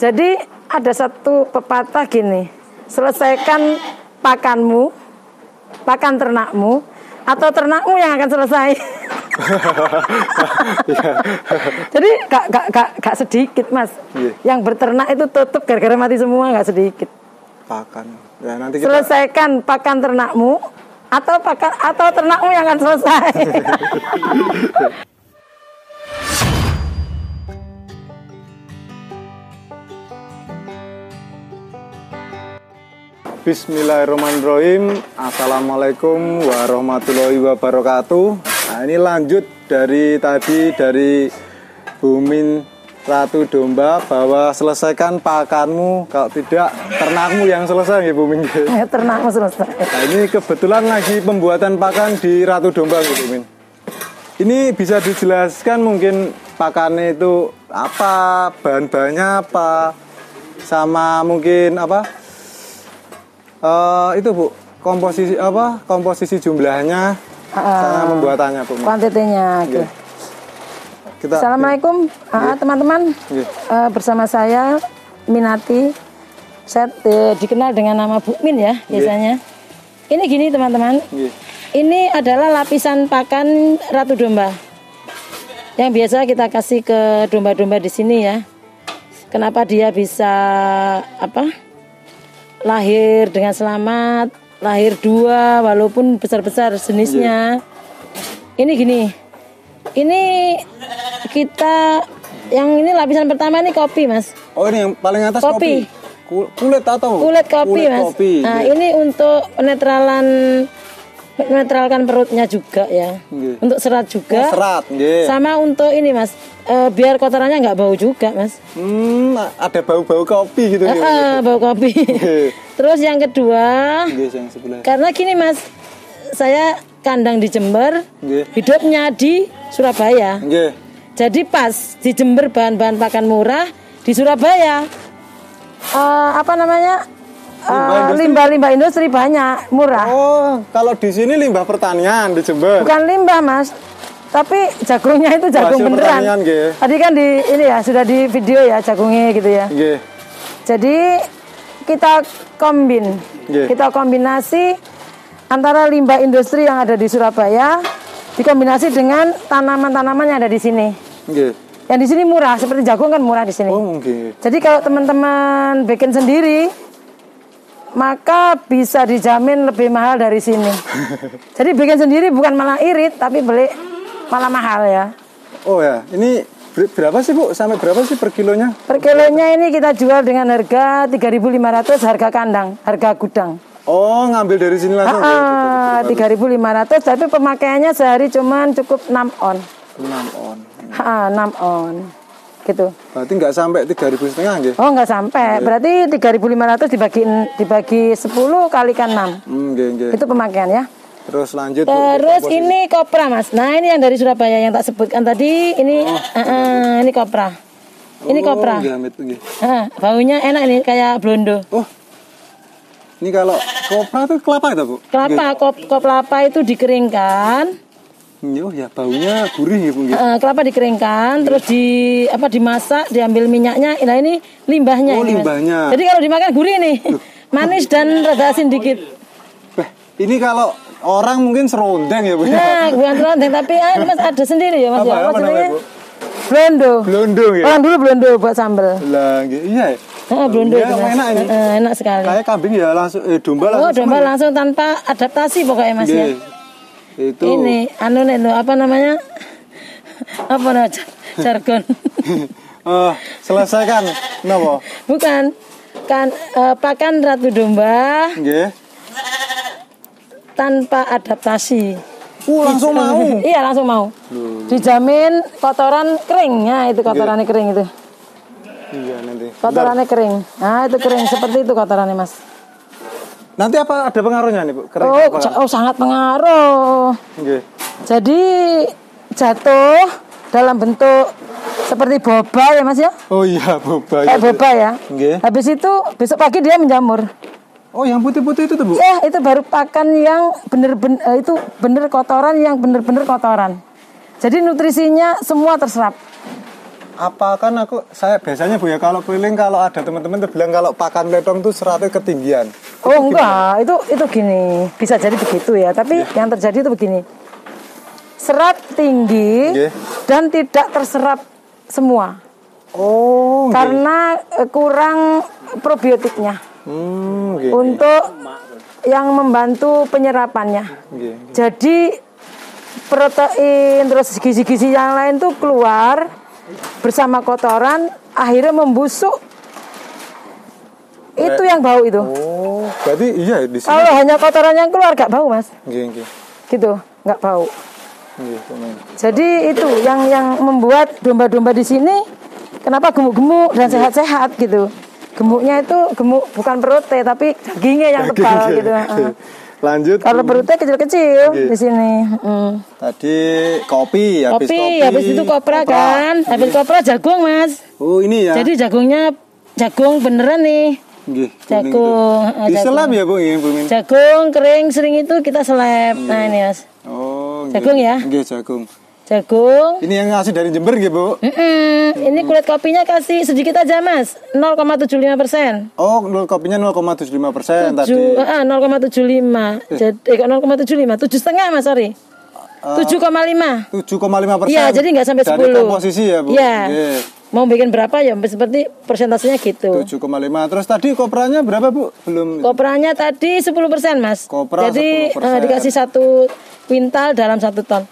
Jadi ada satu pepatah gini, selesaikan pakanmu, pakan ternakmu, atau ternakmu yang akan selesai. Jadi gak sedikit mas, yang berternak itu tutup gara-gara mati semua, gak sedikit. Pakan. Ya, nanti kita... Selesaikan pakan ternakmu, atau ternakmu yang akan selesai. Bismillahirrahmanirrahim. Assalamualaikum warahmatullahi wabarakatuh. Nah, ini lanjut dari tadi dari Bumin Ratu Domba bahwa selesaikan pakanmu, kalau tidak ternakmu yang selesai ya Bumin. Ya, ternakmu selesai. Nah, ini kebetulan lagi pembuatan pakan di Ratu Domba gitu Bumin. Ini bisa dijelaskan mungkin pakannya itu apa, bahan-bahannya apa, sama mungkin apa? Itu Bu, komposisi jumlahnya sama pembuatannya Bu. Kuantitinya. Okay. Kita, Assalamualaikum teman-teman. Bersama saya Minati. Saya dikenal dengan nama Bu Min ya biasanya. Ini gini teman-teman. Ini adalah lapisan pakan Ratu Domba yang biasa kita kasih ke domba-domba di sini ya. Kenapa dia bisa lahir dengan selamat, lahir 2 walaupun besar-besar jenisnya. Ini gini, ini kita yang ini lapisan pertama ini kopi mas. Oh ini yang paling atas kopi. Kulit atau? Kulit kopi mas. Nah ini untuk menetralkan perutnya juga ya. Untuk serat juga. Serat. Sama untuk ini mas, biar kotorannya nggak bau juga mas. Ada bau-bau kopi gitu. Bau kopi. Terus yang kedua, karena gini mas, saya kandang di Jember, hidupnya di Surabaya. Jadi pas di Jember bahan-bahan pakan murah, di Surabaya limbah industri banyak, murah. Oh, kalau di sini limbah pertanian di Jember. Bukan limbah mas, tapi jagungnya itu jagung beneran. Tadi kan ini ya sudah di video ya jagungnya gitu ya. Jadi kita kombinasi antara limbah industri yang ada di Surabaya dikombinasi dengan tanaman-tanaman yang ada di sini. Yang di sini murah, seperti jagung kan murah di sini. Jadi kalau teman-teman bikin sendiri, maka bisa dijamin lebih mahal dari sini. Jadi bikin sendiri bukan malah irit, tapi beli malah mahal ya. Oh ya, ini berapa sih Bu? Sampai berapa sih per kilonya? Per kilonya ini kita jual dengan harga 3.500 harga kandang, harga gudang. Oh, ngambil dari sini langsung? 3.500, tapi pemakaiannya sehari cuman cukup 6 on. 6 on. 6 on. Gitu. Berarti nggak sampai 3.500 gitu? Oh, nggak sampai. Berarti 3.500 dibagi 10 kalikan 6. Itu pemakaian ya. Terus lanjut. Terus ini kopra mas. Nah ini yang dari Surabaya yang tak sebutkan tadi. Ini ini kopra. Ini kopra. Baunya enak ini kayak blondo. Oh. Ini kalau kopra itu kelapa itu Bu? Kelapa, kelapa itu dikeringkan. Oh ya, baunya gurih ya Bu. Kelapa dikeringkan, terus dimasak, diambil minyaknya. Nah ini limbahnya. Oh ini, limbahnya. Jadi kalau dimakan gurih nih, manis dan rada asin dikit. Ini kalau orang mungkin serondeng ya Bu. Nah, bukan serondeng tapi mas ada sendiri ya mas. Apa namanya Bu? Blondo. Blondo ya. Orang dulu blondo buat sambal. Lah, iya. Blondo ya, enak ini. Enak sekali. Kayak kambing ya langsung domba langsung. Oh, domba langsung tanpa adaptasi pokoknya mas ya. Itu. Ini apa namanya? Apa namanya? Jargon. Selesaikan. Kenapa? Bukan. Kan pakan Ratu Domba. Tanpa adaptasi. Langsung mau. Iya, langsung mau. Dijamin kotoran keringnya, itu kotorannya kering itu. Iya, nanti. Kotorannya kering. Nah, itu kering seperti itu kotorannya, Mas. Nanti apa ada pengaruhnya nih, Bu? Sangat pengaruh. Jadi jatuh dalam bentuk seperti boba ya, Mas ya? Oh iya, boba. Kayak boba ya. Habis itu besok pagi dia menjamur. Oh, yang putih-putih itu tuh, Bu? Ya, itu baru pakan yang bener kotoran yang bener-bener kotoran. Jadi nutrisinya semua terserap. apa kan saya biasanya Bu ya kalau keliling kalau ada teman-teman tuh bilang kalau pakan letong tuh seratnya ketinggian. Oh enggak, itu gini, bisa jadi begitu ya. Tapi yang terjadi itu begini, serat tinggi dan tidak terserap semua. Oh. Karena kurang probiotiknya untuk yang membantu penyerapannya. Jadi protein terus gizi-gizi yang lain tuh keluar bersama kotoran, akhirnya membusuk. Itu yang bau itu. Oh, berarti iya di sini. Kalau hanya kotoran yang keluar gak bau, Mas. Gitu, nggak bau. Jadi itu yang membuat domba-domba di sini kenapa gemuk-gemuk dan sehat-sehat gitu. Gemuknya itu gemuk bukan perutnya tapi dagingnya yang tebal gitu. Lanjut. Kalau perutnya kecil-kecil di sini. Tadi kopi, habis itu kopra kan. Habis kopra jagung, Mas. Oh, ini ya. Jadi jagung beneran nih. Jagung. Diselap ya, Bu, Bu Min? Jagung kering sering itu kita seleb. Nah, ini, Mas. Oh, jagung ya? Nggih, jagung. Jagung. Ini yang ngasih dari Jember gitu, Bu? Ini kulit kopinya kasih sedikit aja, Mas. 0,75%. Oh, kopinya 0,75% tadi. 0,75. Jadi 0,75, 7,5, Mas, sorry. 7,5. 7,5%. Iya, jadi nggak sampai 10. Dari komposisi ya, Bu? Iya. Mau bikin berapa ya? Seperti persentasenya gitu. 7,5. Terus tadi kopranya berapa, Bu? Belum. Kopranya tadi 10%, Mas. Kopra jadi 10%. Dikasih 1 kuintal dalam 1 ton.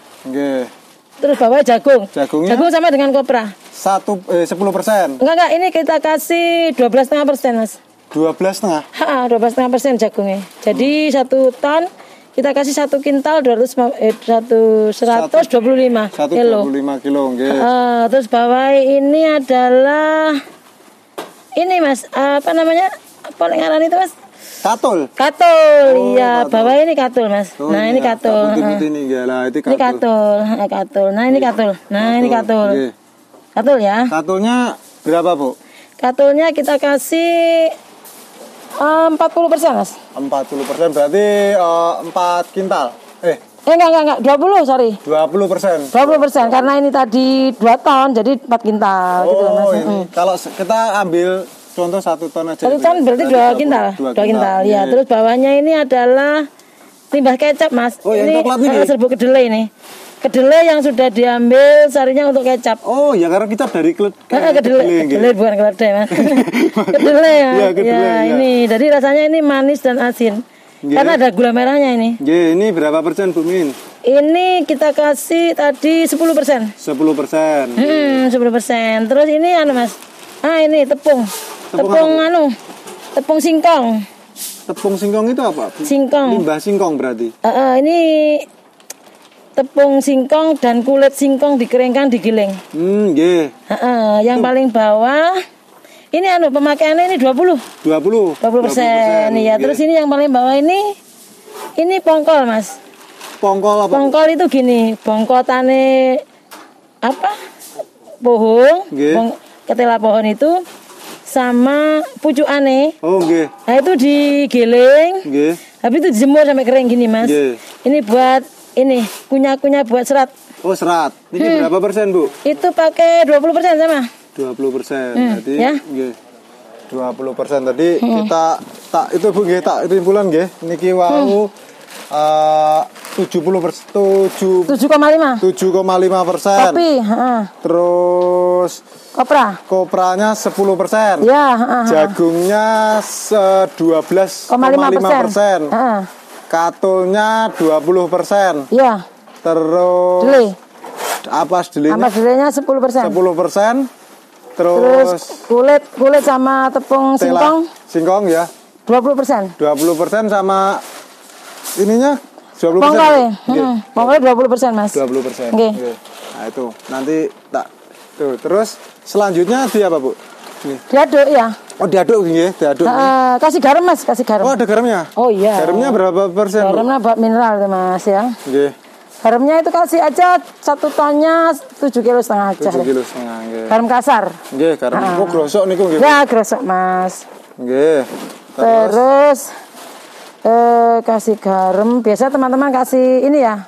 Terus bawahnya jagung. Jagung sama dengan kopra. 10%. Enggak, ini kita kasih 12,5%, Mas. 12,5? 12,5% jagungnya. Jadi 1 ton kita kasih 1 kintal 125 kilo. 125 kilo, nggih. Terus bawah ini adalah ini, Mas, apa namanya? Apa ngaran itu, Mas? Katul. Iya, bawah ini katul, Mas. Nah, ini katul. Ini katul. Ini katul. Nah, ini katul. Nah, ini katul. Katul ya. Katulnya berapa, Bu? Katulnya kita kasih 40%, Mas. 40% berarti 4 kintal. Enggak, 20, sorry. 20%. 20% karena ini tadi 2 ton jadi 4 kintal gitu, Mas. Ini. Kalau kita ambil contoh 1 ton aja. 1 ton berarti 2 kintal. 2 kintal. Ya, terus bawahnya ini adalah limbah kecap, Mas. Oh, ini yang serbuk kedelai ini. Kedelai yang sudah diambil sarinya untuk kecap. Oh, ya karena kita dari kedelai bukan kedelai, Mas. Kedelai ya. Ya, ini. Jadi rasanya ini manis dan asin. Karena ada gula merahnya ini. Ini berapa persen, Bu Min? Ini kita kasih tadi 10%. 10%. 10%. Terus ini Mas. Ini tepung. Tepung singkong. Tepung singkong itu apa? Singkong. Limbah singkong berarti. Ini tepung singkong dan kulit singkong dikeringkan digiling. Yang paling bawah ini pemakaiannya ini 20%. 20%. Ya, terus ini yang paling bawah ini pongkol, Mas. Pongkol apa? Pongkol itu gini, bongkotane apa? Pohon. Ketela pohon itu sama pucukane. Nah, itu digiling. Habis itu dijemur sampai kering gini, Mas. Ini buat kunyah-kunyah buat serat. Oh, serat. Ini berapa persen, Bu? Itu pakai 20% sama. 20%. Berarti ya. 20% tadi kita itu Bu nggih tak timbulan nggih. Niki wau 7,5%. 7,5%. Kopi, Terus kopranya 10%. Ya, Jagungnya 12,5%. Katulnya 20%. Iya. Terus Delay. Apa delenya? Delenya 10%. 10%. Terus kulit sama tepung singkong ya. 20%. 20% sama ininya 20%. Pokoknya 20%, Mas. 20%. Nah, itu nanti terus selanjutnya di apa, Bu? Diaduk ya. Oh, diaduk nggih, diaduk. Kasih garam, Mas, kasih garam. Oh, ada garamnya? Oh iya. Garamnya berapa persen? Garamnya buat mineral, Mas ya. Nggih. Garamnya itu kasih aja 1 tonnya 7,5 kilo aja. 7,5 kilo, nggih. Garam kasar. Nggih, garam. Oh, grosok niku nggih. Ya, grosok, Mas. Nggih. Terus kasih garam. Biasa teman-teman kasih ini ya.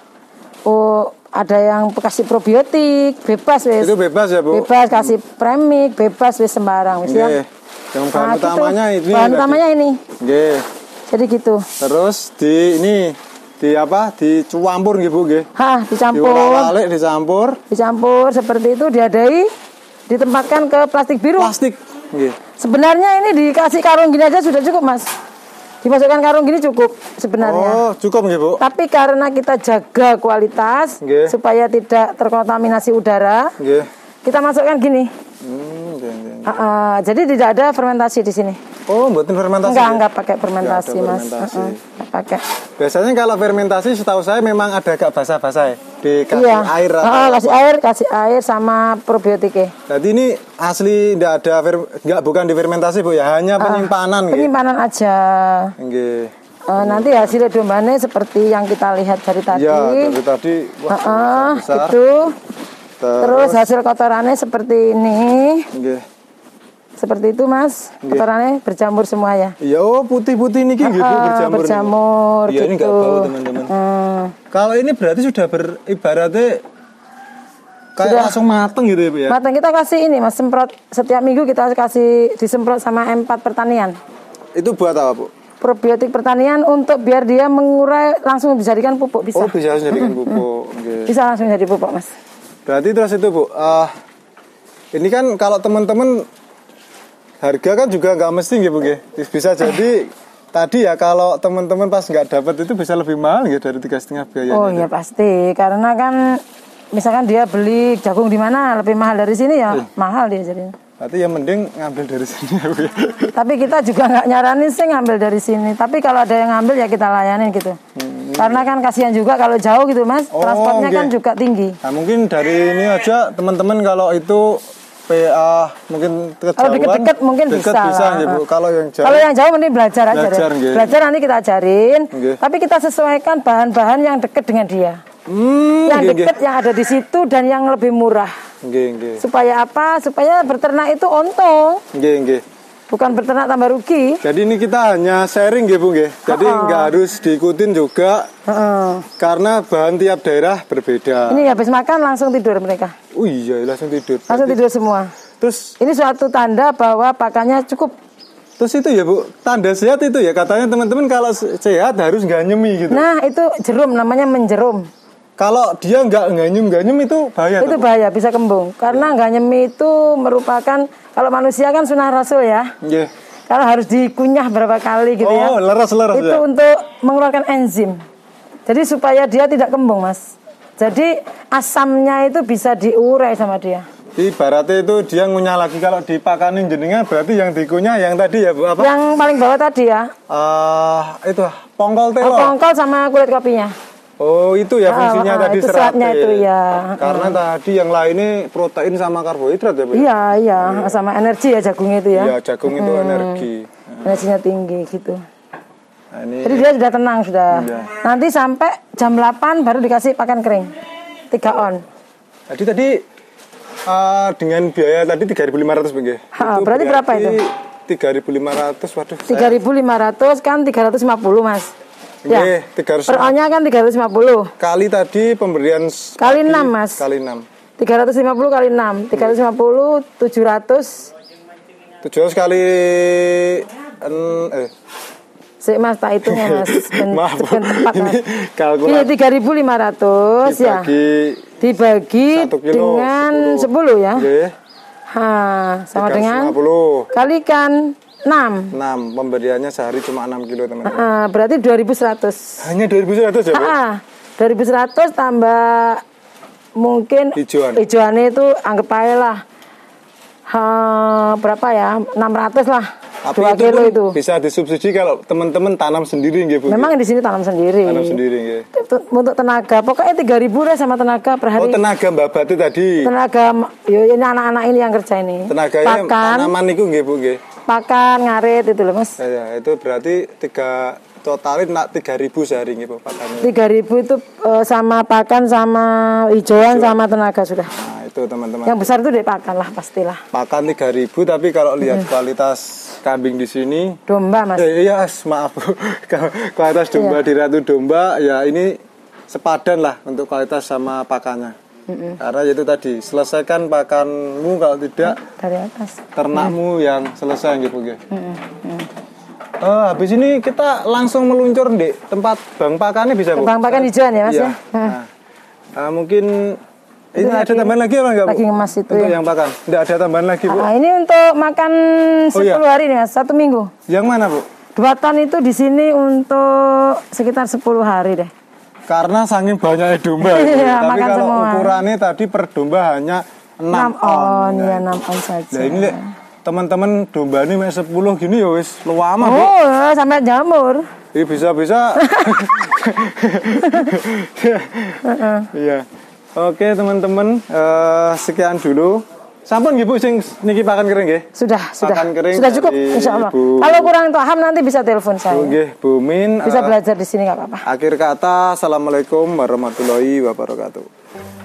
ada yang kasih probiotik, bebas wis. Itu bebas ya, Bu? Bebas kasih premik, bebas wis sembarang wis ya. Yang bahan utamanya gitu. ini. Bahan utamanya ini. Nggih. Jadi gitu. Terus dicampur nggih, Bu nggih. Dicampur. Diulek-alik, dicampur. Dicampur seperti itu, diadai, ditempatkan ke plastik biru. Plastik. Nggih. Sebenarnya ini dikasih karung gini aja sudah cukup, Mas. Dimasukkan karung gini cukup sebenarnya. Oh, cukup nggih, Bu. Tapi karena kita jaga kualitas supaya tidak terkontaminasi udara, kita masukkan gini. Jadi tidak ada fermentasi di sini. Oh, buatin fermentasi? Enggak pakai fermentasi, Mas. Enggak pakai. Biasanya kalau fermentasi setahu saya memang ada agak basah-basah ya. Dikasih air atau kasih air sama probiotiknya. Jadi ini asli bukan difermentasi, Bu ya, hanya penyimpanan gitu. Penyimpanan aja. Nggih. Nanti hasil dombanya seperti yang kita lihat dari tadi. Ya, dari tadi. Wah, besar. Itu. Terus hasil kotorannya seperti ini. Nggih. Seperti itu, Mas. Kotorannya berjamur semua ya. Iya, putih-putih nih gitu berjamur. Iya, ini enggak bau, teman-teman. Kalau ini berarti sudah ibaratnya kayak langsung mateng gitu ya, Bu ya. Mateng, kita kasih ini, Mas, semprot setiap minggu kita kasih disemprot sama M4 pertanian. Itu buat apa, Bu? Probiotik pertanian untuk biar dia mengurai langsung dijadikan pupuk bisa. Oh, bisa dijadikan pupuk. Bisa langsung jadi pupuk, Mas. Berarti terus itu, Bu. Ini kan kalau teman-teman harga kan juga nggak mesti gitu, Bu. Bisa jadi tadi ya kalau teman-teman pas nggak dapat itu bisa lebih mahal gitu dari 3,5 biayanya. Oh iya pasti, karena kan misalkan dia beli jagung di mana lebih mahal dari sini ya, mahal dia jadinya. Berarti ya mending ngambil dari sini ya, Bu. Tapi kita juga nggak nyaranin sih ngambil dari sini. Tapi kalau ada yang ngambil ya kita layanin gitu. Karena kan kasihan juga kalau jauh gitu, Mas. Transportnya kan juga tinggi. Nah, mungkin dari ini aja teman-teman kalau itu PA mungkin kejauhan. Kalau deket-deket mungkin bisa ya, Bu. Kalau yang jauh mending belajar aja deh. Belajar nanti kita ajarin. Tapi kita sesuaikan bahan-bahan yang dekat dengan dia. Yang dekat yang ada di situ dan yang lebih murah. Supaya apa? Supaya berternak itu untung. Bukan berternak tambah rugi. Jadi ini kita hanya sharing Bu. Jadi nggak harus diikutin juga. Karena bahan tiap daerah berbeda. Ini habis makan langsung tidur mereka. Oh iya, langsung tidur. Langsung tidur semua. Terus ini suatu tanda bahwa pakannya cukup. Terus itu ya, Bu, tanda sehat itu ya, katanya teman-teman kalau sehat harus ganyemi gitu. Nah, itu jerum, namanya menjerum. Kalau dia nggak nganyem itu bahaya. Itu bahaya, bisa kembung. Karena ganyemi itu merupakan, kalau manusia kan sunah rasul ya. Kalau harus dikunyah berapa kali gitu ya. Oh, leras-leras itu untuk mengeluarkan enzim. Jadi supaya dia tidak kembung, Mas. Jadi asamnya itu bisa diurai sama dia. Ibaratnya itu dia ngunyah lagi. Kalau dipakanin jenengan berarti yang dikunyah yang tadi ya, Bu, apa? Yang paling bawah tadi ya. Itu pongkol telo. Pongkol sama kulit kopinya. Oh, itu ya fungsinya tadi itu seratnya itu ya. Karena tadi yang lainnya protein sama karbohidrat ya, Bu? Iya, sama energi ya jagung itu ya. Iya, jagung itu energi. Energinya tinggi gitu. Nah, jadi dia sudah tenang sudah. Iya. Nanti sampai jam 8 baru dikasih pakan kering. 3 on. Jadi tadi dengan biaya tadi 3.500 Bu. Berarti berapa itu? 3.500, waduh. 3.500 kan 350, Mas. Ya. 300. Per onnya kan 350. Kali tadi pemberian kali 6, Mas. Kali 6. 350 kali 6. 350 700. 700 kali Mas, tak hitungnya, Mas. Maaf, tepat, ini kalkulasi. Ini 3.500 ya. Dibagi dengan 10 ya. Sama dengan 50. kalikan 6. Pemberiannya sehari cuma 6 kilo, teman-teman. Berarti 2.100. Hanya 2.100 ya, Bu? 2.100 tambah mungkin hijauannya itu anggap aja lah. Berapa ya? 600 lah. Tapi 2 kilo itu bisa disubsidi kalau teman-teman tanam sendiri nggih, Bu. Memang di sini tanam sendiri. Tanam sendiri nggih. Untuk tenaga, pokoknya 3.000 deh sama tenaga per hari. Oh, tenaga Mbak Batu tadi. Tenaga ini anak-anak ini yang kerja ini. Tenaganya tanaman niku nggih, Bu nggih. Pakan, ngarit itu loh, Mas. Ya, itu berarti totalin 3.000 sehari nggih, Bu, pakannya. 3.000 itu sama pakan sama hijauan sama tenaga sudah. Nah, itu teman-teman. Yang besar itu deh pakan lah pastilah. Pakan 3.000, tapi kalau lihat kualitas kambing di sini domba, Mas. Iya, maaf. Kualitas domba di Ratu Domba ya ini sepadan lah untuk kualitas sama pakannya. Karena itu tadi selesaikan pakanmu, kalau tidak dari atas ternakmu yang selesai gitu. Habis ini kita langsung meluncur di tempat bang pakannya bisa Bu? Bang pakan hijauan ya Mas ya. Mungkin ini ada tambahan lagi apa enggak Bu? Lagi ngemas itu untuk ya. yang pakan. Tidak ada tambahan lagi Bu. Ini untuk makan 10 hari nih Mas, 1 minggu. Yang mana Bu? 2 ton itu di sini untuk sekitar 10 hari deh. Karena saking banyaknya domba. Iya, tapi kalau semua. Ukurannya tadi per domba hanya 6 on. Ya 6 on saja. Nah ini teman-teman domba ini 10 gini ya wis luama Bu. Sampai jamur. Iya bisa. Iya. Oke teman-teman, sekian dulu. Sampun nggih Bu sing niki pakan kering nggih? Sudah. Pakan kering sudah cukup insyaallah. Kalau kurang paham nanti bisa telepon saya. Nggih, Bu Min. Bisa belajar di sini enggak apa-apa. Akhir kata, assalamualaikum warahmatullahi wabarakatuh.